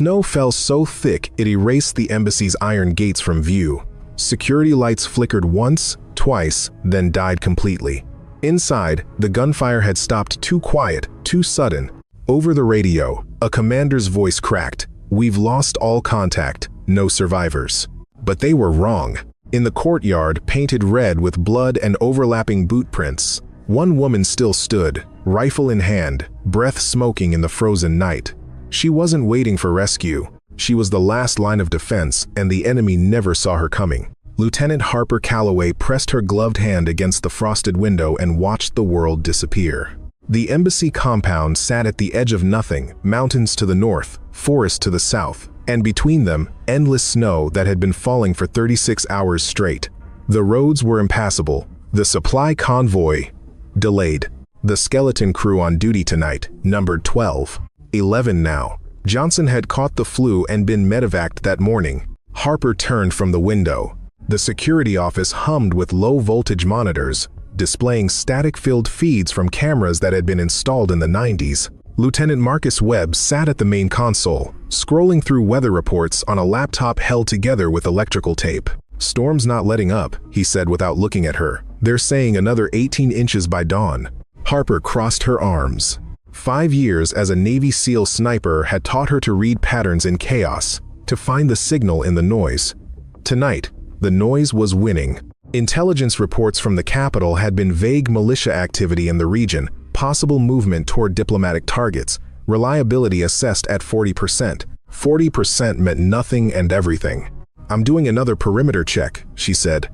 Snow fell so thick it erased the embassy's iron gates from view. Security lights flickered once, twice, then died completely. Inside, the gunfire had stopped too quiet, too sudden. Over the radio, a commander's voice cracked. "We've lost all contact, no survivors." But they were wrong. In the courtyard, painted red with blood and overlapping boot prints, one woman still stood, rifle in hand, breath smoking in the frozen night. She wasn't waiting for rescue. She was the last line of defense, and the enemy never saw her coming. Lieutenant Harper Calloway pressed her gloved hand against the frosted window and watched the world disappear. The embassy compound sat at the edge of nothing, mountains to the north, forest to the south, and between them, endless snow that had been falling for 36 hours straight. The roads were impassable. The supply convoy delayed. The skeleton crew on duty tonight numbered 12. 11 now. Johnson had caught the flu and been medevaced that morning. Harper turned from the window. The security office hummed with low-voltage monitors, displaying static-filled feeds from cameras that had been installed in the 90s. Lieutenant Marcus Webb sat at the main console, scrolling through weather reports on a laptop held together with electrical tape. "Storm's not letting up," he said without looking at her. "They're saying another 18 inches by dawn." Harper crossed her arms. 5 years as a Navy SEAL sniper had taught her to read patterns in chaos, to find the signal in the noise. Tonight, the noise was winning. Intelligence reports from the capital had been vague militia activity in the region, possible movement toward diplomatic targets, reliability assessed at 40%. 40% meant nothing and everything. "I'm doing another perimeter check," she said.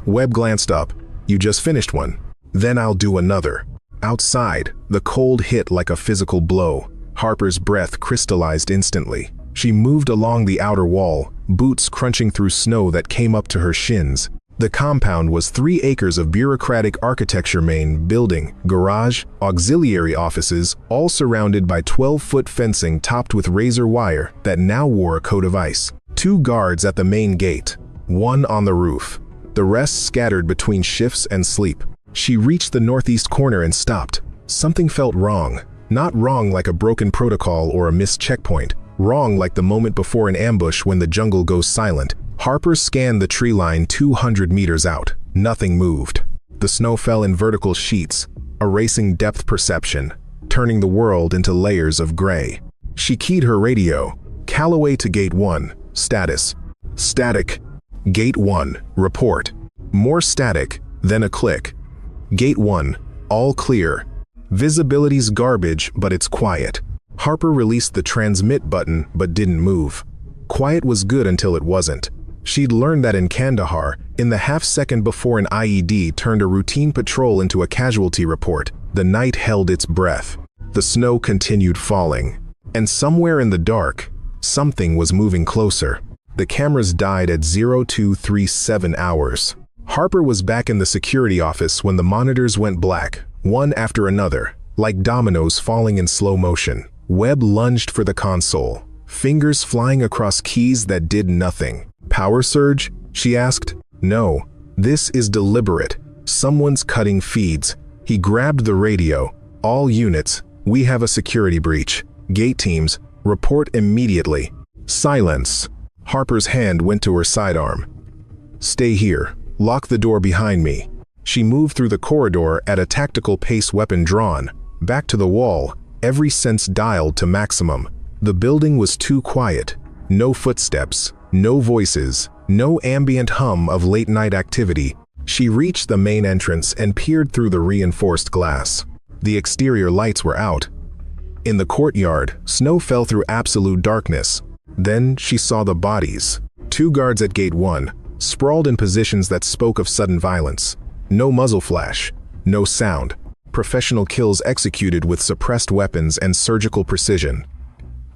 Webb glanced up. "You just finished one." "Then I'll do another." Outside, the cold hit like a physical blow. Harper's breath crystallized instantly. She moved along the outer wall, boots crunching through snow that came up to her shins. The compound was 3 acres of bureaucratic architecture: main building, garage, auxiliary offices, all surrounded by 12-foot fencing topped with razor wire that now wore a coat of ice. 2 guards at the main gate, 1 on the roof. The rest scattered between shifts and sleep. She reached the northeast corner and stopped. Something felt wrong. Not wrong like a broken protocol or a missed checkpoint. Wrong like the moment before an ambush when the jungle goes silent. Harper scanned the tree line 200 meters out. Nothing moved. The snow fell in vertical sheets, erasing depth perception, turning the world into layers of gray. She keyed her radio. "Calloway to Gate 1. Status." "Static." "Gate 1. Report." More static, then a click. "Gate 1. All clear." Visibility's garbage, but it's quiet. Harper released the transmit button, but didn't move. Quiet was good until it wasn't. She'd learned that in Kandahar, in the half-second before an IED turned a routine patrol into a casualty report, the night held its breath. The snow continued falling. And somewhere in the dark, something was moving closer. The cameras died at 0237 hours. Harper was back in the security office when the monitors went black, one after another, like dominoes falling in slow motion. Webb lunged for the console, fingers flying across keys that did nothing. "Power surge?" she asked. "No. This is deliberate. Someone's cutting feeds." He grabbed the radio. "All units, we have a security breach. Gate teams, report immediately." Silence. Harper's hand went to her sidearm. "Stay here. Lock the door behind me." She moved through the corridor at a tactical pace, weapon drawn. Back to the wall, every sense dialed to maximum. The building was too quiet. No footsteps, no voices, no ambient hum of late-night activity. She reached the main entrance and peered through the reinforced glass. The exterior lights were out. In the courtyard, snow fell through absolute darkness. Then she saw the bodies. 2 guards at Gate 1, sprawled in positions that spoke of sudden violence. No muzzle flash, no sound. Professional kills executed with suppressed weapons and surgical precision.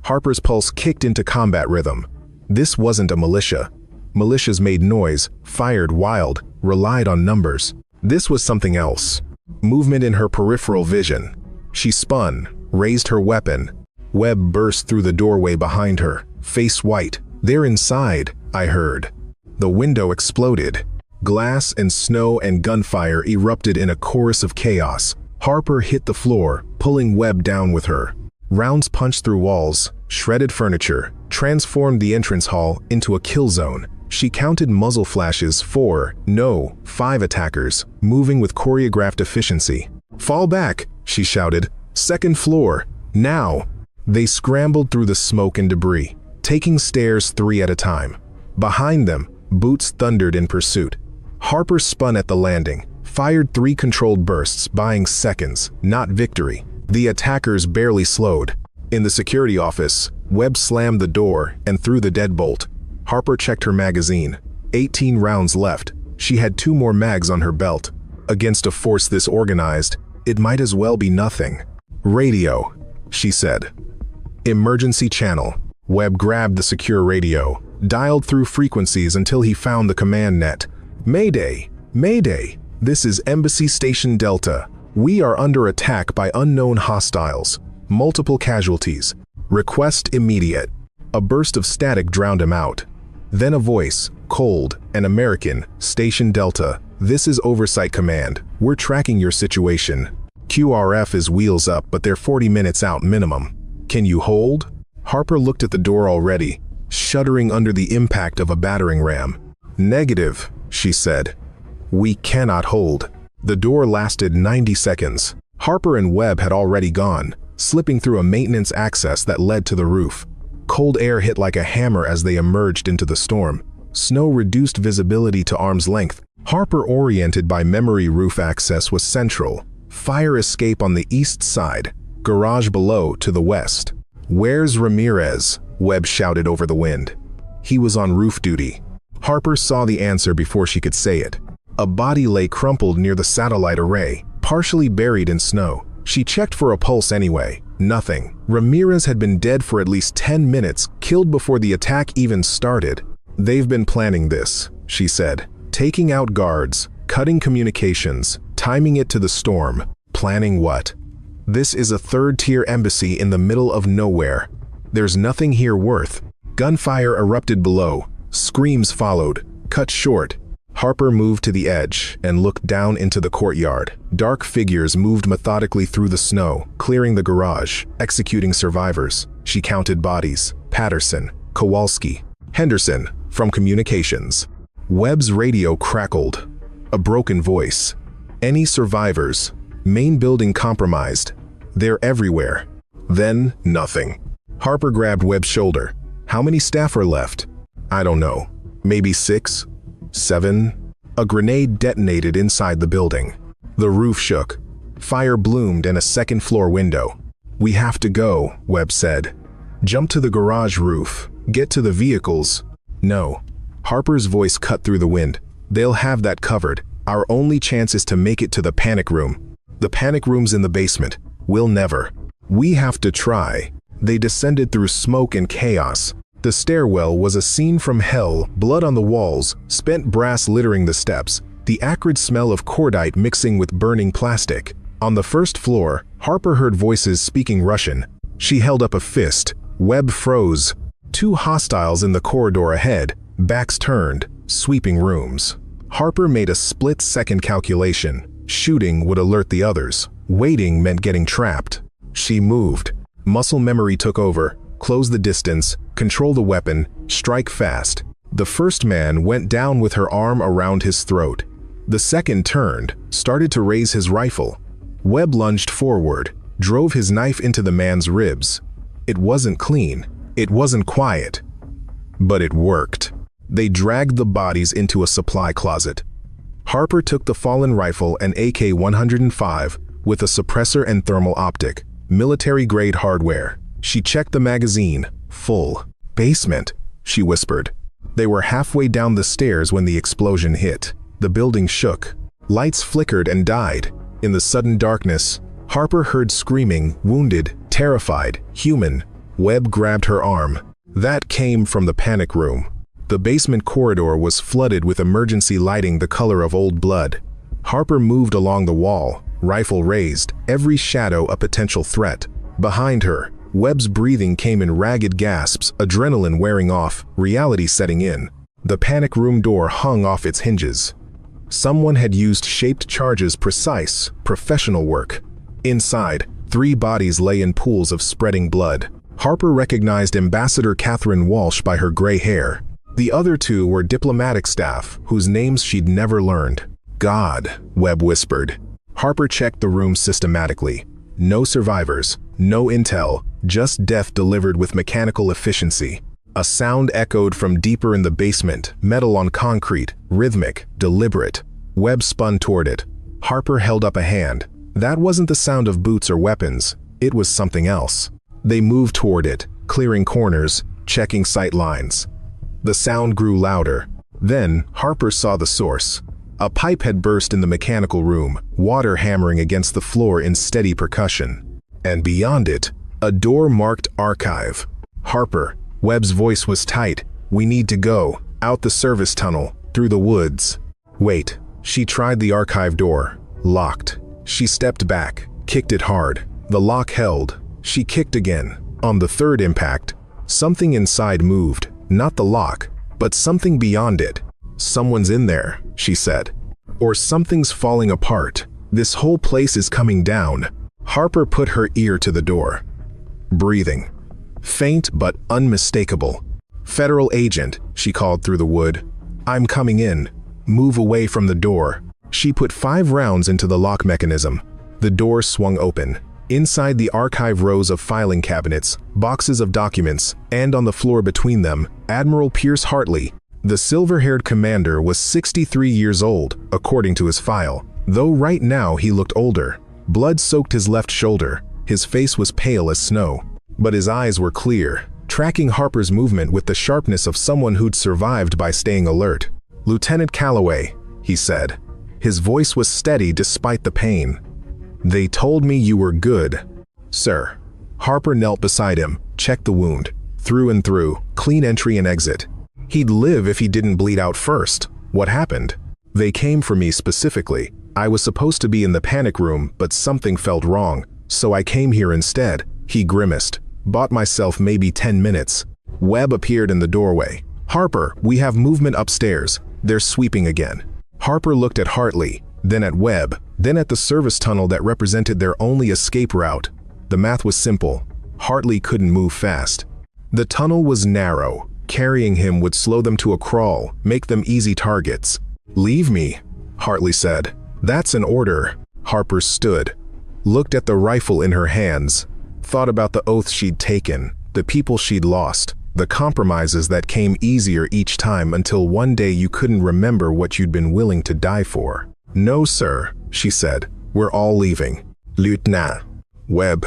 Harper's pulse kicked into combat rhythm. This wasn't a militia. Militias made noise, fired wild, relied on numbers. This was something else. Movement in her peripheral vision. She spun, raised her weapon. Webb burst through the doorway behind her, face white. "They're inside," I heard. The window exploded. Glass and snow and gunfire erupted in a chorus of chaos. Harper hit the floor, pulling Webb down with her. Rounds punched through walls, shredded furniture, transformed the entrance hall into a kill zone. She counted muzzle flashes, 4, no, 5 attackers, moving with choreographed efficiency. "Fall back," she shouted. "Second floor, now!" They scrambled through the smoke and debris, taking stairs 3 at a time. Behind them, boots thundered in pursuit. Harper spun at the landing, fired 3 controlled bursts, buying seconds, not victory. The attackers barely slowed. In the security office, Webb slammed the door and threw the deadbolt. Harper checked her magazine. 18 rounds left. She had 2 more mags on her belt. Against a force this organized, it might as well be nothing. "Radio," she said. "Emergency channel." Webb grabbed the secure radio, dialed through frequencies until he found the command net. "Mayday! Mayday! This is Embassy Station Delta. We are under attack by unknown hostiles. Multiple casualties. Request immediate." A burst of static drowned him out. Then a voice, cold and American. "Station Delta, this is Oversight Command. We're tracking your situation. QRF is wheels up, but they're 40 minutes out minimum. Can you hold?" Harper looked at the door already, shuddering under the impact of a battering ram. "Negative," she said. "We cannot hold." The door lasted 90 seconds. Harper and Webb had already gone, slipping through a maintenance access that led to the roof. Cold air hit like a hammer as they emerged into the storm. Snow reduced visibility to arm's length. Harper, oriented by memory, roof access was central. Fire escape on the east side. Garage below to the west. "Where's Ramirez?" Webb shouted over the wind. He was on roof duty. Harper saw the answer before she could say it. A body lay crumpled near the satellite array, partially buried in snow. She checked for a pulse anyway. Nothing. Ramirez had been dead for at least 10 minutes, killed before the attack even started. "They've been planning this," she said. "Taking out guards, cutting communications, timing it to the storm." Planning what? This is a third-tier embassy in the middle of nowhere. There's nothing here worth. Gunfire erupted below. Screams followed, cut short. Harper moved to the edge and looked down into the courtyard. Dark figures moved methodically through the snow, clearing the garage, executing survivors. She counted bodies. Patterson, Kowalski, Henderson, from communications. Webb's radio crackled. A broken voice. "Any survivors? Main building compromised. They're everywhere." Then, nothing. Harper grabbed Webb's shoulder. "How many staff are left?" "I don't know. Maybe 6? 7? A grenade detonated inside the building. The roof shook. Fire bloomed in a second-floor window. "We have to go," Webb said. "Jump to the garage roof. Get to the vehicles." "No." Harper's voice cut through the wind. "They'll have that covered. Our only chance is to make it to the panic room. The panic room's in the basement. We'll never." "We have to try." They descended through smoke and chaos. The stairwell was a scene from hell, blood on the walls, spent brass littering the steps, the acrid smell of cordite mixing with burning plastic. On the first floor, Harper heard voices speaking Russian. She held up a fist. Webb froze. 2 hostiles in the corridor ahead, backs turned, sweeping rooms. Harper made a split-second calculation. Shooting would alert the others. Waiting meant getting trapped. She moved. Muscle memory took over. Close the distance, control the weapon, strike fast. The first man went down with her arm around his throat. The second turned, started to raise his rifle. Webb lunged forward, drove his knife into the man's ribs. It wasn't clean. It wasn't quiet. But it worked. They dragged the bodies into a supply closet. Harper took the fallen rifle and AK-105 with a suppressor and thermal optic, military-grade hardware. She checked the magazine. Full. "Basement," she whispered. They were halfway down the stairs when the explosion hit. The building shook. Lights flickered and died. In the sudden darkness, Harper heard screaming, wounded, terrified, human. Webb grabbed her arm. That came from the panic room. The basement corridor was flooded with emergency lighting the color of old blood. Harper moved along the wall, rifle raised, every shadow a potential threat. Behind her, Webb's breathing came in ragged gasps, adrenaline wearing off, reality setting in. The panic room door hung off its hinges. Someone had used shaped charges, precise, professional work. Inside, 3 bodies lay in pools of spreading blood. Harper recognized Ambassador Catherine Walsh by her gray hair. The other two were diplomatic staff, whose names she'd never learned. God, Webb whispered. Harper checked the room systematically. No survivors, no intel, just death delivered with mechanical efficiency. A sound echoed from deeper in the basement, metal on concrete, rhythmic, deliberate. Webb spun toward it. Harper held up a hand. That wasn't the sound of boots or weapons. It was something else. They moved toward it, clearing corners, checking sight lines. The sound grew louder. Then, Harper saw the source. A pipe had burst in the mechanical room, water hammering against the floor in steady percussion. And beyond it, a door marked Archive. Harper, Webb's voice was tight. We need to go. Out the service tunnel, through the woods. Wait. She tried the archive door. Locked. She stepped back, kicked it hard. The lock held. She kicked again. On the third impact, something inside moved. Not the lock, but something beyond it. Someone's in there, she said. Or something's falling apart. This whole place is coming down. Harper put her ear to the door. Breathing. Faint but unmistakable. Federal agent, she called through the wood. I'm coming in. Move away from the door. She put 5 rounds into the lock mechanism. The door swung open. Inside the archive rows of filing cabinets, boxes of documents, and on the floor between them, Admiral Pierce Hartley. The silver-haired commander was 63 years old, according to his file, though right now he looked older. Blood soaked his left shoulder. His face was pale as snow, but his eyes were clear, tracking Harper's movement with the sharpness of someone who'd survived by staying alert. Lieutenant Calloway, he said. His voice was steady despite the pain. They told me you were good. Sir. Harper knelt beside him, checked the wound. Through and through, clean entry and exit. He'd live if he didn't bleed out first. What happened? They came for me specifically. I was supposed to be in the panic room, but something felt wrong, so I came here instead. He grimaced. Bought myself maybe 10 minutes. Webb appeared in the doorway. Harper, we have movement upstairs. They're sweeping again. Harper looked at Hartley, then at Webb, then at the service tunnel that represented their only escape route. The math was simple. Hartley couldn't move fast. The tunnel was narrow. Carrying him would slow them to a crawl, make them easy targets. Leave me, Hartley said. That's an order. Harper stood, looked at the rifle in her hands, thought about the oaths she'd taken, the people she'd lost, the compromises that came easier each time until one day you couldn't remember what you'd been willing to die for. No, sir, she said. We're all leaving. Lieutenant. Webb,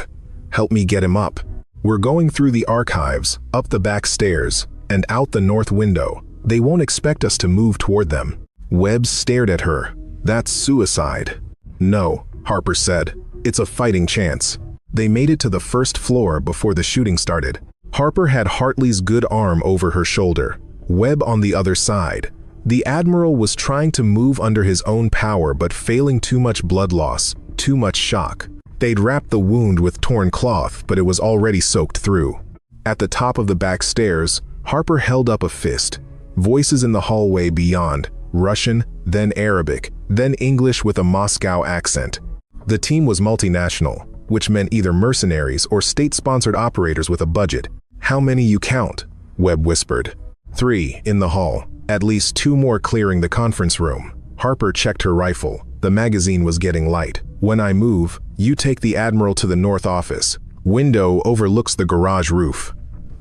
help me get him up. We're going through the archives, up the back stairs, and out the north window. They won't expect us to move toward them. Webb stared at her. That's suicide. No, Harper said. It's a fighting chance. They made it to the first floor before the shooting started. Harper had Hartley's good arm over her shoulder, Webb on the other side. The Admiral was trying to move under his own power but failing. Too much blood loss, too much shock. They'd wrapped the wound with torn cloth, but it was already soaked through. At the top of the back stairs, Harper held up a fist. Voices in the hallway beyond, Russian, then Arabic, then English with a Moscow accent. The team was multinational, which meant either mercenaries or state-sponsored operators with a budget. How many you count? Webb whispered. 3 in the hall, at least 2 more clearing the conference room. Harper checked her rifle. The magazine was getting light. When I move, you take the Admiral to the north office. Window overlooks the garage roof.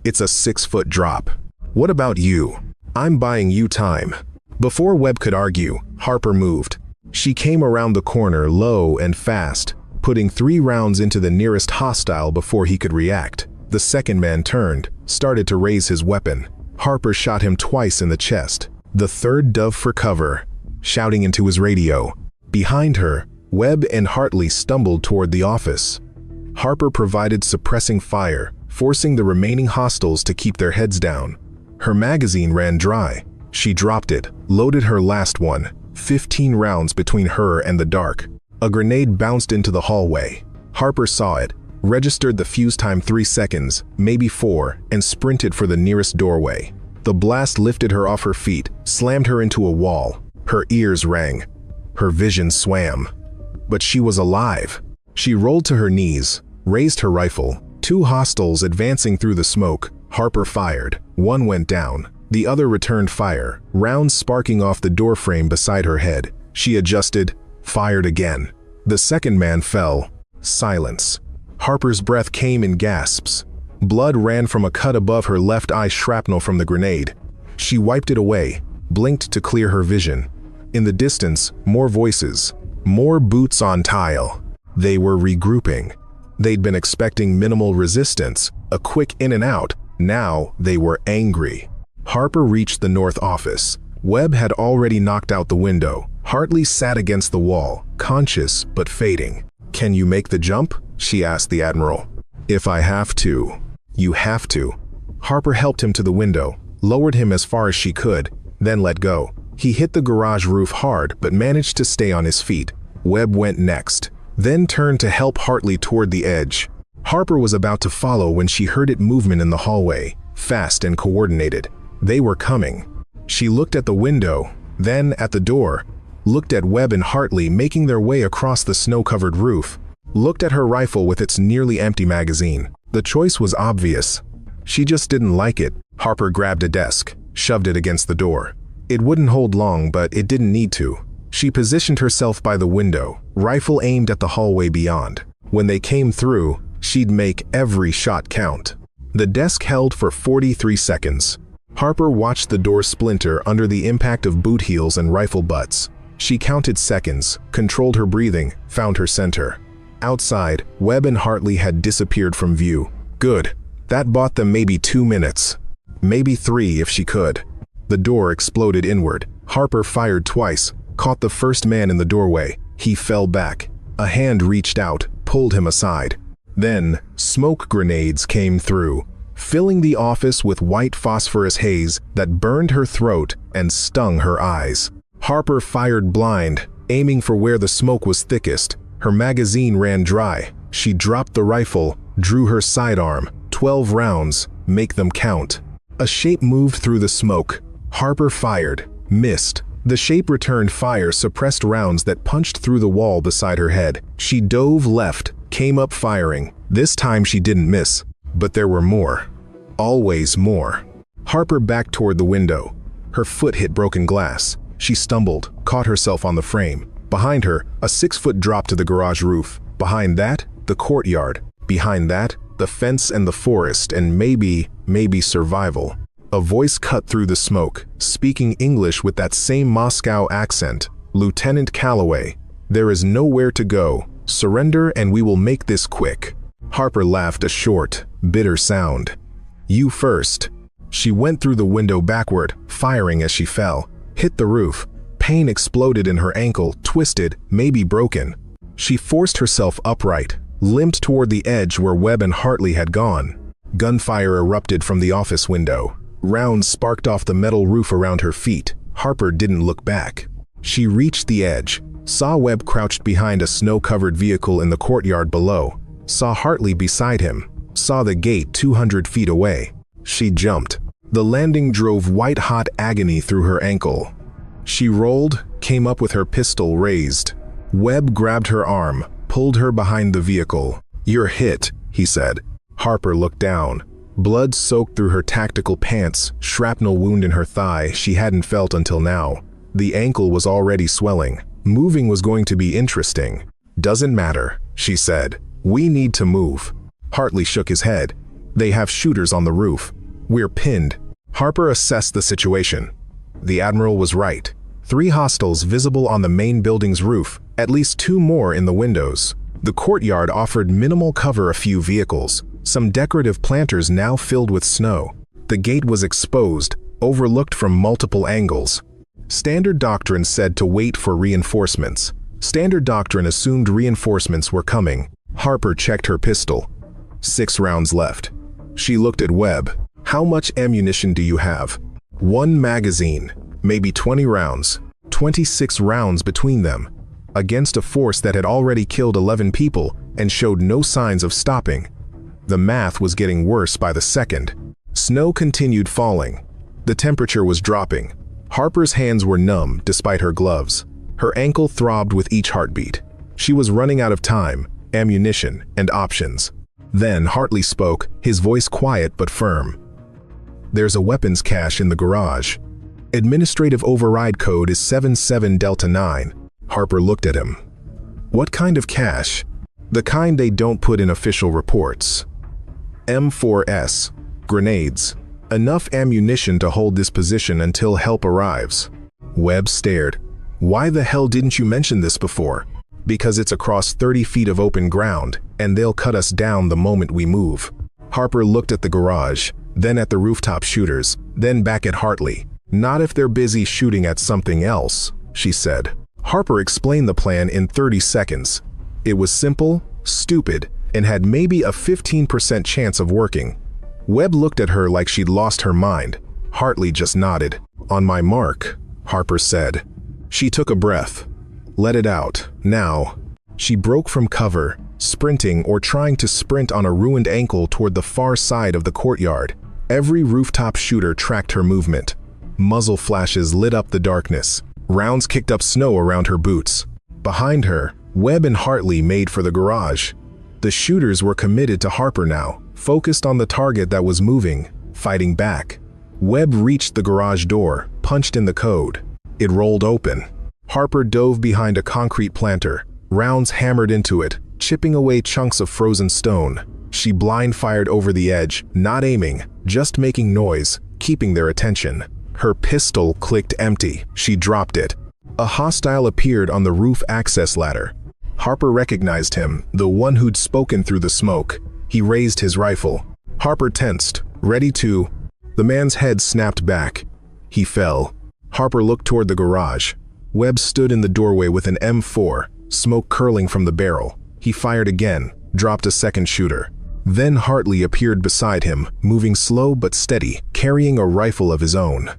It's a 6-foot drop. What about you? I'm buying you time. Before Webb could argue, Harper moved. She came around the corner low and fast, putting 3 rounds into the nearest hostile before he could react. The second man turned, started to raise his weapon. Harper shot him twice in the chest. The third dove for cover, shouting into his radio. Behind her, Webb and Hartley stumbled toward the office. Harper provided suppressing fire, forcing the remaining hostiles to keep their heads down. Her magazine ran dry. She dropped it, loaded her last one, 15 rounds between her and the dark. A grenade bounced into the hallway. Harper saw it, registered the fuse time 3 seconds, maybe 4, and sprinted for the nearest doorway. The blast lifted her off her feet, slammed her into a wall. Her ears rang. Her vision swam. But she was alive. She rolled to her knees, raised her rifle, 2 hostiles advancing through the smoke. Harper fired. One went down. The other returned fire, rounds sparking off the doorframe beside her head. She adjusted, fired again. The second man fell. Silence. Harper's breath came in gasps. Blood ran from a cut above her left eye, shrapnel from the grenade. She wiped it away, blinked to clear her vision. In the distance, more voices, more boots on tile. They were regrouping. They'd been expecting minimal resistance, a quick in and out. Now they were angry. Harper reached the north office. Webb had already knocked out the window. Hartley sat against the wall, conscious but fading. "Can you make the jump?" she asked the Admiral. "If I have to." "You have to." Harper helped him to the window, lowered him as far as she could, then let go. He hit the garage roof hard but managed to stay on his feet. Webb went next, then turned to help Hartley toward the edge. Harper was about to follow when she heard it movement in the hallway, fast and coordinated. They were coming. She looked at the window, then at the door, looked at Webb and Hartley making their way across the snow-covered roof, looked at her rifle with its nearly empty magazine. The choice was obvious. She just didn't like it. Harper grabbed a desk, shoved it against the door. It wouldn't hold long, but it didn't need to. She positioned herself by the window, rifle aimed at the hallway beyond. When they came through, she'd make every shot count. The desk held for 43 seconds. Harper watched the door splinter under the impact of boot heels and rifle butts. She counted seconds, controlled her breathing, found her center. Outside, Webb and Hartley had disappeared from view. Good. That bought them maybe 2 minutes. Maybe 3 if she could. The door exploded inward. Harper fired twice, caught the first man in the doorway. He fell back. A hand reached out, pulled him aside. Then, smoke grenades came through, filling the office with white phosphorus haze that burned her throat and stung her eyes. Harper fired blind, aiming for where the smoke was thickest. Her magazine ran dry. She dropped the rifle, drew her sidearm. 12 rounds, make them count. A shape moved through the smoke. Harper fired, missed. The shape returned fire, suppressed rounds that punched through the wall beside her head. She dove left, came up firing. This time she didn't miss. But there were more. Always more. Harper backed toward the window. Her foot hit broken glass. She stumbled, caught herself on the frame. Behind her, a 6-foot drop to the garage roof. Behind that, the courtyard. Behind that, the fence and the forest, and maybe survival. A voice cut through the smoke, speaking English with that same Moscow accent. "Lieutenant Calloway, there is nowhere to go. Surrender and we will make this quick." Harper laughed, a short, bitter sound. "You first." She went through the window backward, firing as she fell. Hit the roof. Pain exploded in her ankle, twisted, maybe broken. She forced herself upright, limped toward the edge where Webb and Hartley had gone. Gunfire erupted from the office window. Rounds sparked off the metal roof around her feet. Harper didn't look back. She reached the edge, saw Webb crouched behind a snow-covered vehicle in the courtyard below, saw Hartley beside him, saw the gate 200 feet away. She jumped. The landing drove white-hot agony through her ankle. She rolled, came up with her pistol raised. Webb grabbed her arm, pulled her behind the vehicle. "You're hit," he said. Harper looked down. Blood soaked through her tactical pants, shrapnel wound in her thigh she hadn't felt until now. The ankle was already swelling. Moving was going to be interesting. "Doesn't matter," she said. "We need to move." Hartley shook his head. "They have shooters on the roof. We're pinned." Harper assessed the situation. The Admiral was right. 3 hostiles visible on the main building's roof, at least 2 more in the windows. The courtyard offered minimal cover, a few vehicles, some decorative planters now filled with snow. The gate was exposed, overlooked from multiple angles. Standard doctrine said to wait for reinforcements. Standard doctrine assumed reinforcements were coming. Harper checked her pistol. 6 rounds left. She looked at Webb. "How much ammunition do you have?" "1 magazine, maybe 20 rounds. 26 rounds between them, against a force that had already killed 11 people and showed no signs of stopping. The math was getting worse by the second. Snow continued falling. The temperature was dropping. Harper's hands were numb despite her gloves. Her ankle throbbed with each heartbeat. She was running out of time, ammunition, and options. Then Hartley spoke, his voice quiet but firm. "There's a weapons cache in the garage. Administrative override code is 77 Delta 9. Harper looked at him. "What kind of cache?" "The kind they don't put in official reports. M4S. Grenades. Enough ammunition to hold this position until help arrives." Webb stared. "Why the hell didn't you mention this before?" "Because it's across 30 feet of open ground, and they'll cut us down the moment we move." Harper looked at the garage, then at the rooftop shooters, then back at Hartley. "Not if they're busy shooting at something else," she said. Harper explained the plan in 30 seconds. It was simple, stupid, and had maybe a 15% chance of working. Webb looked at her like she'd lost her mind. Hartley just nodded. "On my mark," Harper said. She took a breath. "Let it out, now." She broke from cover, sprinting or trying to sprint on a ruined ankle toward the far side of the courtyard. Every rooftop shooter tracked her movement. Muzzle flashes lit up the darkness. Rounds kicked up snow around her boots. Behind her, Webb and Hartley made for the garage. The shooters were committed to Harper now, focused on the target that was moving, fighting back. Webb reached the garage door, punched in the code. It rolled open. Harper dove behind a concrete planter. Rounds hammered into it, chipping away chunks of frozen stone. She blind-fired over the edge, not aiming, just making noise, keeping their attention. Her pistol clicked empty. She dropped it. A hostile appeared on the roof access ladder. Harper recognized him, the one who'd spoken through the smoke. He raised his rifle. Harper tensed, ready to... The man's head snapped back. He fell. Harper looked toward the garage. Webb stood in the doorway with an M4, smoke curling from the barrel. He fired again, dropped a second shooter. Then Hartley appeared beside him, moving slow but steady, carrying a rifle of his own.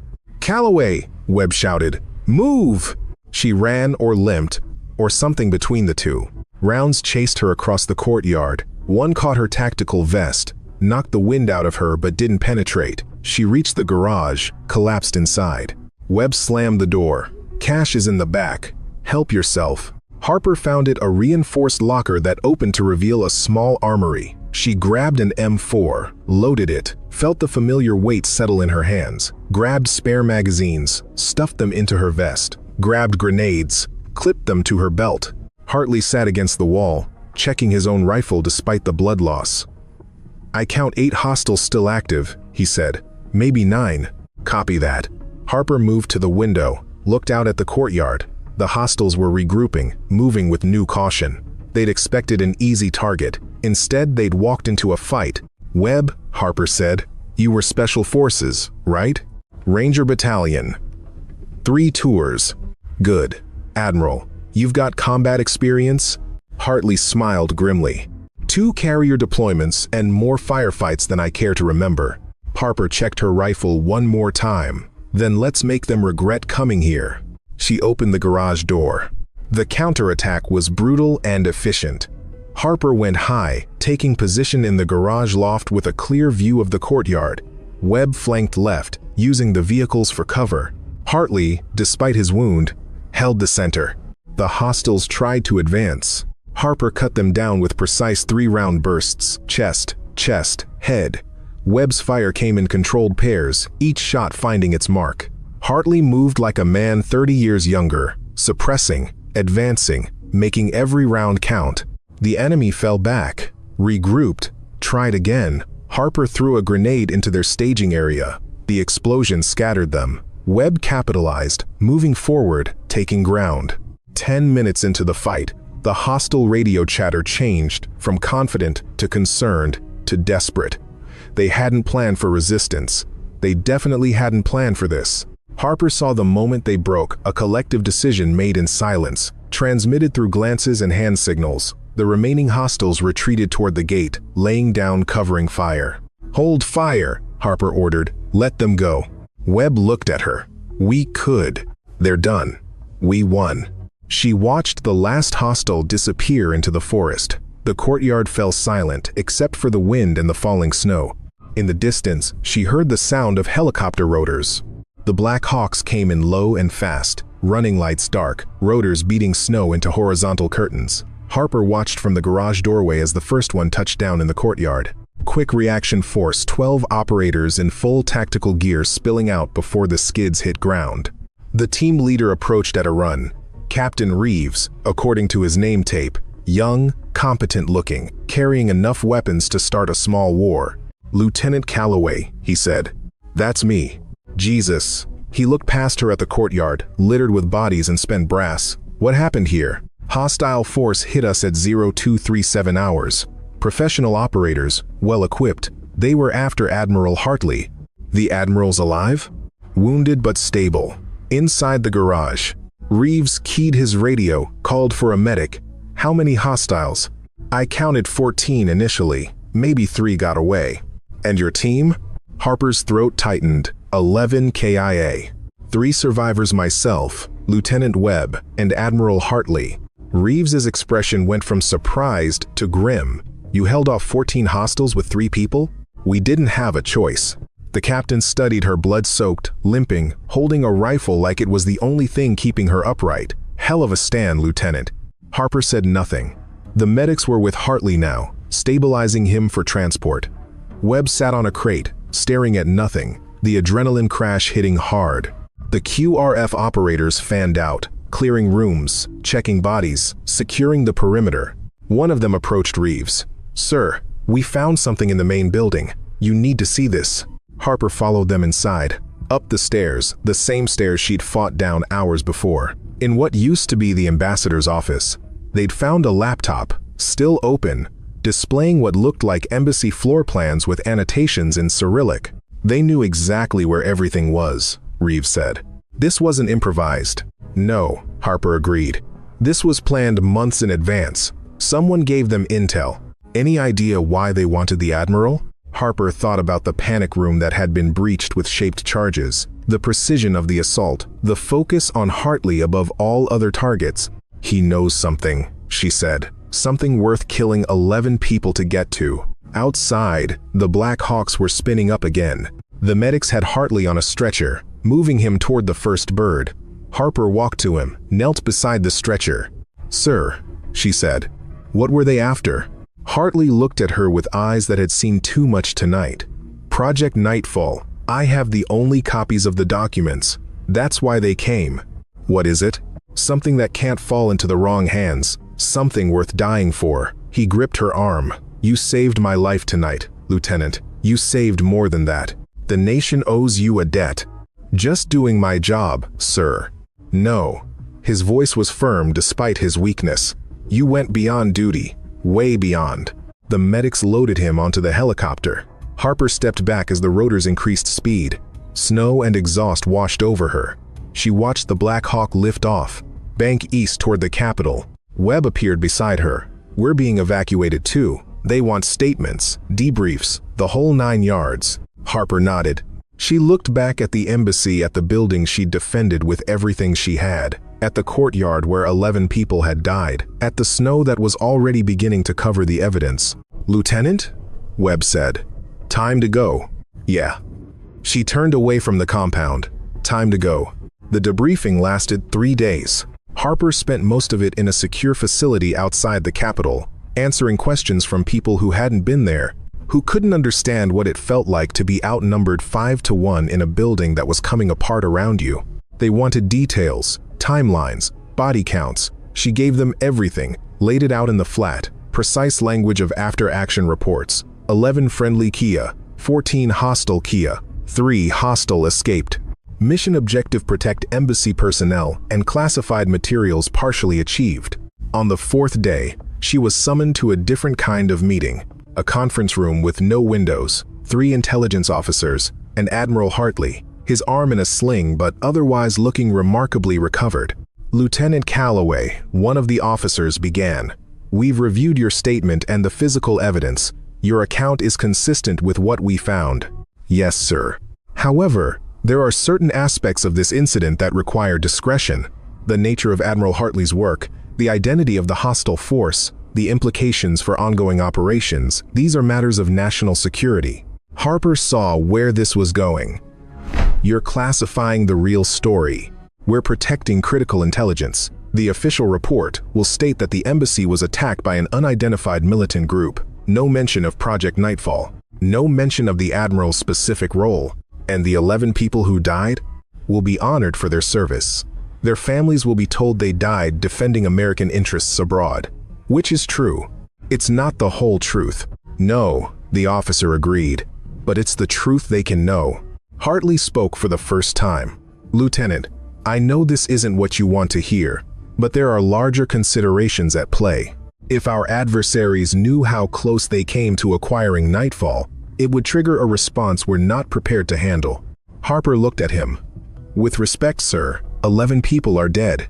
"Calloway!" Webb shouted. "Move!" She ran or limped, or something between the two. Rounds chased her across the courtyard. One caught her tactical vest, knocked the wind out of her but didn't penetrate. She reached the garage, collapsed inside. Webb slammed the door. "Cash is in the back. Help yourself." Harper found it a reinforced locker that opened to reveal a small armory. She grabbed an M4, loaded it, felt the familiar weight settle in her hands, grabbed spare magazines, stuffed them into her vest, grabbed grenades, clipped them to her belt. Hartley sat against the wall, checking his own rifle despite the blood loss. "I count 8 hostiles still active," he said. "Maybe 9. "Copy that." Harper moved to the window, looked out at the courtyard. The hostiles were regrouping, moving with new caution. They'd expected an easy target. Instead, they'd walked into a fight. "Webb," Harper said, "you were Special Forces, right?" "Ranger Battalion." 3 tours. "Good. Admiral, you've got combat experience?" Hartley smiled grimly. 2 carrier deployments and more firefights than I care to remember." Harper checked her rifle one more time. "Then let's make them regret coming here." She opened the garage door. The counterattack was brutal and efficient. Harper went high, taking position in the garage loft with a clear view of the courtyard. Webb flanked left, using the vehicles for cover. Hartley, despite his wound, held the center. The hostiles tried to advance. Harper cut them down with precise 3-round bursts, chest, head. Webb's fire came in controlled pairs, each shot finding its mark. Hartley moved like a man 30 years younger, suppressing, advancing, making every round count. The enemy fell back, regrouped, tried again. Harper threw a grenade into their staging area. The explosion scattered them. Webb capitalized, moving forward, taking ground. 10 minutes into the fight, the hostile radio chatter changed from confident to concerned to desperate. They hadn't planned for resistance. They definitely hadn't planned for this. Harper saw the moment they broke, a collective decision made in silence, transmitted through glances and hand signals. The remaining hostiles retreated toward the gate, laying down covering fire. "Hold fire," Harper ordered. "Let them go." Webb looked at her. "We could. They're done. We won." She watched the last hostile disappear into the forest. The courtyard fell silent, except for the wind and the falling snow. In the distance, she heard the sound of helicopter rotors. The Black Hawks came in low and fast, running lights dark, rotors beating snow into horizontal curtains. Harper watched from the garage doorway as the first one touched down in the courtyard. Quick reaction force, 12 operators in full tactical gear spilling out before the skids hit ground. The team leader approached at a run. Captain Reeves, according to his name tape, young, competent looking, carrying enough weapons to start a small war. "Lieutenant Calloway," he said. "That's me." Jesus. He looked past her at the courtyard, littered with bodies and spent brass. "What happened here?" "Hostile force hit us at 0237 hours. Professional operators, well-equipped. They were after Admiral Hartley." "The Admiral's alive?" "Wounded but stable. Inside the garage." Reeves keyed his radio, called for a medic. "How many hostiles?" "I counted 14 initially. Maybe 3 got away." "And your team?" Harper's throat tightened. 11 KIA. 3 survivors, myself, Lieutenant Webb, and Admiral Hartley. Reeves's expression went from surprised to grim. "You held off 14 hostiles with 3 people?" "We didn't have a choice." The captain studied her, blood-soaked, limping, holding a rifle like it was the only thing keeping her upright. "Hell of a stand, Lieutenant." Harper said nothing. The medics were with Hartley now, stabilizing him for transport. Webb sat on a crate, staring at nothing, the adrenaline crash hitting hard. The QRF operators fanned out, clearing rooms, checking bodies, securing the perimeter. One of them approached Reeves. "Sir, we found something in the main building. You need to see this." Harper followed them inside. Up the stairs, the same stairs she'd fought down hours before. In what used to be the ambassador's office, they'd found a laptop, still open, displaying what looked like embassy floor plans with annotations in Cyrillic. "They knew exactly where everything was," Reeves said. "This wasn't improvised." "No," Harper agreed. "This was planned months in advance. Someone gave them intel." "Any idea why they wanted the Admiral?" Harper thought about the panic room that had been breached with shaped charges, the precision of the assault, the focus on Hartley above all other targets. "He knows something," she said. "Something worth killing 11 people to get to." Outside, the Black Hawks were spinning up again. The medics had Hartley on a stretcher, moving him toward the first bird. Harper walked to him, knelt beside the stretcher. "Sir," she said. "What were they after?" Hartley looked at her with eyes that had seen too much tonight. "Project Nightfall. I have the only copies of the documents. That's why they came." "What is it?" "Something that can't fall into the wrong hands. Something worth dying for." He gripped her arm. "You saved my life tonight, Lieutenant. You saved more than that. The nation owes you a debt." "Just doing my job, sir." "No." His voice was firm despite his weakness. "You went beyond duty. Way beyond." The medics loaded him onto the helicopter. Harper stepped back as the rotors increased speed. Snow and exhaust washed over her. She watched the Black Hawk lift off, bank east toward the capital. Webb appeared beside her. "We're being evacuated too. They want statements, debriefs, the whole 9 yards." Harper nodded. She looked back at the embassy, at the building she'd defended with everything she had, at the courtyard where 11 people had died, at the snow that was already beginning to cover the evidence. "Lieutenant?" Webb said. "Time to go." "Yeah." She turned away from the compound. "Time to go." The debriefing lasted 3 days. Harper spent most of it in a secure facility outside the capital, answering questions from people who hadn't been there, who couldn't understand what it felt like to be outnumbered 5 to 1 in a building that was coming apart around you. They wanted details, timelines, body counts. She gave them everything, laid it out in the flat, precise language of after-action reports. 11 friendly Kia, 14 hostile Kia, 3 hostile escaped. Mission objective: protect embassy personnel and classified materials partially achieved. On the 4th day, she was summoned to a different kind of meeting. A conference room with no windows, 3 intelligence officers, and Admiral Hartley, his arm in a sling but otherwise looking remarkably recovered. "Lieutenant Calloway," one of the officers began. "We've reviewed your statement and the physical evidence. Your account is consistent with what we found." "Yes, sir. However, there are certain aspects of this incident that require discretion. The nature of Admiral Hartley's work, the identity of the hostile force, the implications for ongoing operations, these are matters of national security." Harper saw where this was going. "You're classifying the real story. We're protecting critical intelligence. The official report will state that the embassy was attacked by an unidentified militant group. No mention of Project Nightfall. No mention of the Admiral's specific role. And the 11 people who died will be honored for their service. Their families will be told they died defending American interests abroad. Which is true. It's not the whole truth. No, the officer agreed. But it's the truth they can know. Hartley spoke for the first time. Lieutenant, I know this isn't what you want to hear, but there are larger considerations at play. If our adversaries knew how close they came to acquiring Nightfall, it would trigger a response we're not prepared to handle. Harper looked at him. With respect, sir, 11 people are dead.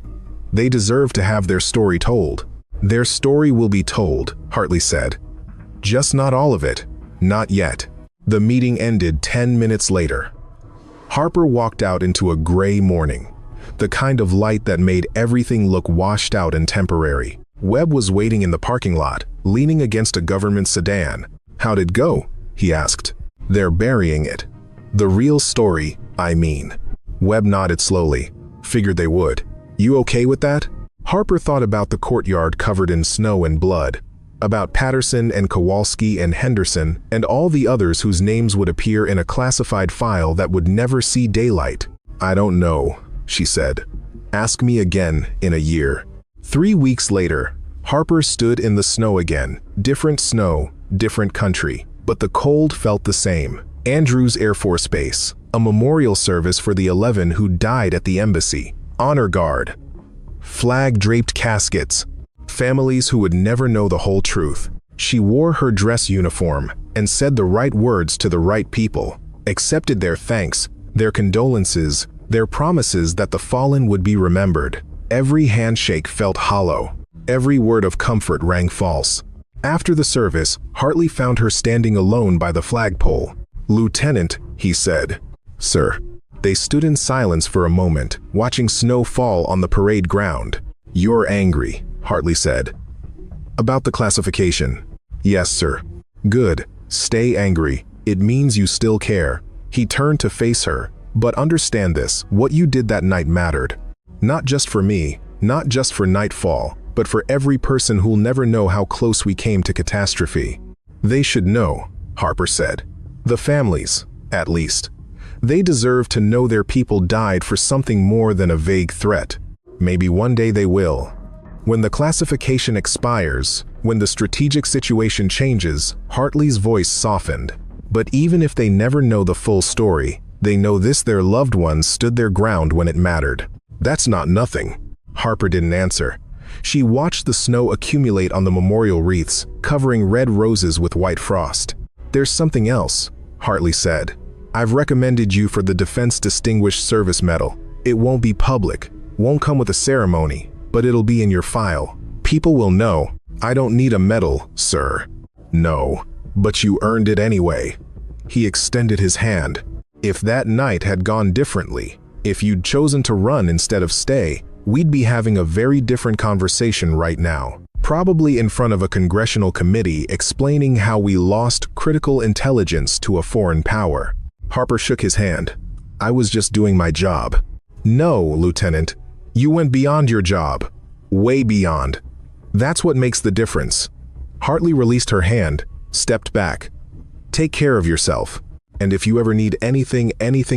They deserve to have their story told. Their story will be told, Hartley said. Just not all of it. Not yet. The meeting ended 10 minutes later. Harper walked out into a gray morning, the kind of light that made everything look washed out and temporary. Webb was waiting in the parking lot, leaning against a government sedan. How'd it go? He asked. They're burying it. The real story, I mean. Webb nodded slowly. Figured they would. You okay with that? Harper thought about the courtyard covered in snow and blood, about Patterson and Kowalski and Henderson and all the others whose names would appear in a classified file that would never see daylight. I don't know, she said. Ask me again in a year. 3 weeks later, Harper stood in the snow again. Different snow, different country, but the cold felt the same. Andrews Air Force Base, a memorial service for the 11 who died at the embassy. Honor guard. Flag-draped caskets. Families who would never know the whole truth. She wore her dress uniform and said the right words to the right people, accepted their thanks, their condolences, their promises that the fallen would be remembered. Every handshake felt hollow. Every word of comfort rang false. After the service, Hartley found her standing alone by the flagpole. Lieutenant, he said. Sir. They stood in silence for a moment, watching snow fall on the parade ground. You're angry, Hartley said. About the classification. Yes, sir. Good. Stay angry. It means you still care. He turned to face her. But understand this, what you did that night mattered. Not just for me, not just for Nightfall, but for every person who'll never know how close we came to catastrophe. They should know, Harper said. The families, at least. They deserve to know their people died for something more than a vague threat. Maybe one day they will. When the classification expires, when the strategic situation changes, Hartley's voice softened. But even if they never know the full story, they know this: their loved ones stood their ground when it mattered. That's not nothing. Harper didn't answer. She watched the snow accumulate on the memorial wreaths, covering red roses with white frost. There's something else, Hartley said. I've recommended you for the Defense Distinguished Service Medal. It won't be public, won't come with a ceremony, but it'll be in your file. People will know. I don't need a medal, sir. No, but you earned it anyway. He extended his hand. If that night had gone differently, if you'd chosen to run instead of stay, we'd be having a very different conversation right now. Probably in front of a congressional committee explaining how we lost critical intelligence to a foreign power. Harper shook his hand. I was just doing my job. No, Lieutenant. You went beyond your job. Way beyond. That's what makes the difference. Hartley released her hand, stepped back. Take care of yourself. And if you ever need anything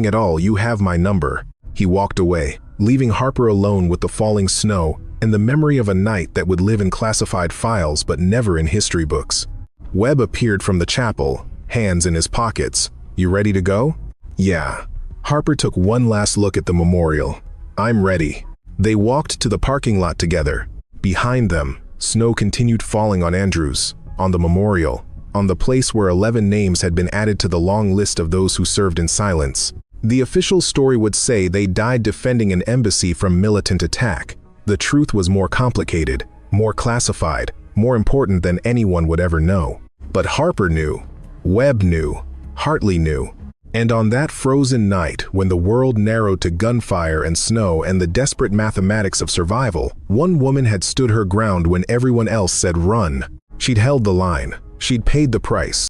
at all, you have my number. He walked away, leaving Harper alone with the falling snow and the memory of a night that would live in classified files but never in history books. Webb appeared from the chapel, hands in his pockets. You ready to go? Yeah. Harper took one last look at the memorial. I'm ready. They walked to the parking lot together. Behind them, snow continued falling on Andrews, on the memorial, on the place where 11 names had been added to the long list of those who served in silence. The official story would say they died defending an embassy from militant attack. The truth was more complicated, more classified, more important than anyone would ever know. But Harper knew. Webb knew. Hartley knew. And on that frozen night, when the world narrowed to gunfire and snow and the desperate mathematics of survival, one woman had stood her ground when everyone else said run. She'd held the line. She'd paid the price.